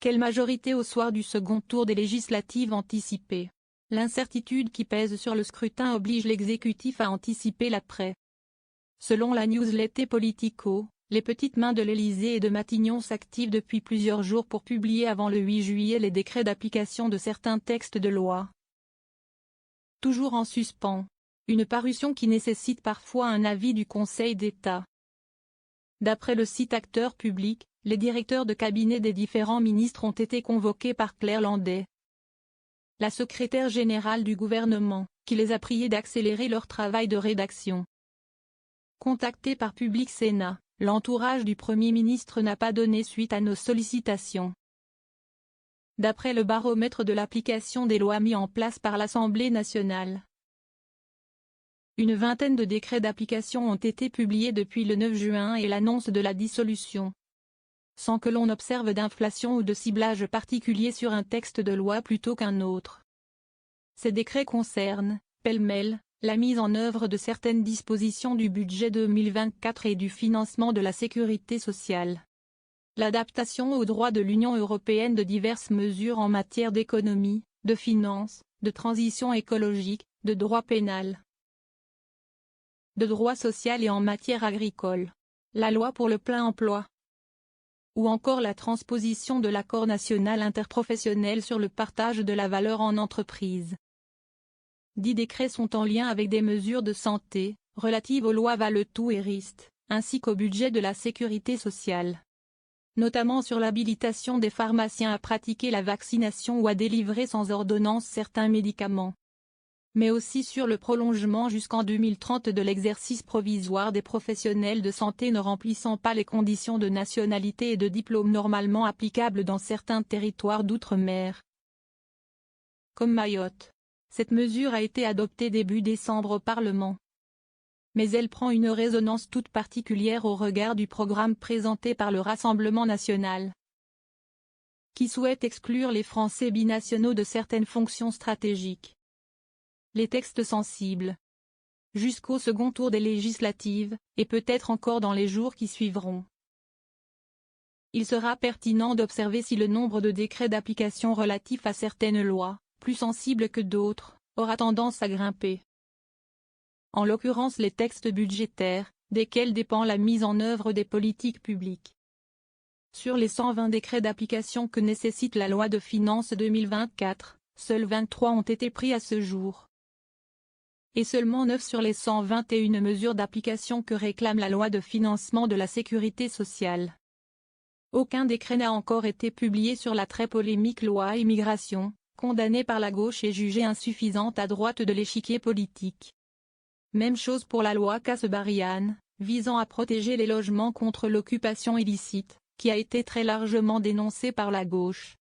Quelle majorité au soir du second tour des législatives anticipées? L'incertitude qui pèse sur le scrutin oblige l'exécutif à anticiper l'après. Selon la newsletter Politico, les petites mains de l'Élysée et de Matignon s'activent depuis plusieurs jours pour publier avant le 8 juillet les décrets d'application de certains textes de loi. Toujours en suspens. Une parution qui nécessite parfois un avis du Conseil d'État. D'après le site Acteurs Publics, les directeurs de cabinet des différents ministres ont été convoqués par Claire Landais, la secrétaire générale du gouvernement, qui les a priés d'accélérer leur travail de rédaction. Contacté par Public Sénat, l'entourage du Premier ministre n'a pas donné suite à nos sollicitations. D'après le baromètre de l'application des lois mis en place par l'Assemblée nationale, une vingtaine de décrets d'application ont été publiés depuis le 9 juin et l'annonce de la dissolution, sans que l'on observe d'inflation ou de ciblage particulier sur un texte de loi plutôt qu'un autre. Ces décrets concernent, pêle-mêle, la mise en œuvre de certaines dispositions du budget 2024 et du financement de la sécurité sociale, l'adaptation au droit de l'Union européenne de diverses mesures en matière d'économie, de finances, de transition écologique, de droit pénal, de droit social et en matière agricole, la loi pour le plein emploi, ou encore la transposition de l'accord national interprofessionnel sur le partage de la valeur en entreprise. 10 décrets sont en lien avec des mesures de santé, relatives aux lois Valetou et Rist, ainsi qu'au budget de la sécurité sociale, notamment sur l'habilitation des pharmaciens à pratiquer la vaccination ou à délivrer sans ordonnance certains médicaments, mais aussi sur le prolongement jusqu'en 2030 de l'exercice provisoire des professionnels de santé ne remplissant pas les conditions de nationalité et de diplôme normalement applicables dans certains territoires d'outre-mer, comme Mayotte. Cette mesure a été adoptée début décembre au Parlement, mais elle prend une résonance toute particulière au regard du programme présenté par le Rassemblement national, qui souhaite exclure les Français binationaux de certaines fonctions stratégiques. Les textes sensibles, jusqu'au second tour des législatives, et peut-être encore dans les jours qui suivront. Il sera pertinent d'observer si le nombre de décrets d'application relatifs à certaines lois, plus sensibles que d'autres, aura tendance à grimper. En l'occurrence les textes budgétaires, desquels dépend la mise en œuvre des politiques publiques. Sur les 120 décrets d'application que nécessite la loi de finances 2024, seuls 23 ont été pris à ce jour. Et seulement 9 sur les 121 mesures d'application que réclame la loi de financement de la sécurité sociale. Aucun décret n'a encore été publié sur la très polémique loi immigration, condamnée par la gauche et jugée insuffisante à droite de l'échiquier politique. Même chose pour la loi Kasbarian, visant à protéger les logements contre l'occupation illicite, qui a été très largement dénoncée par la gauche.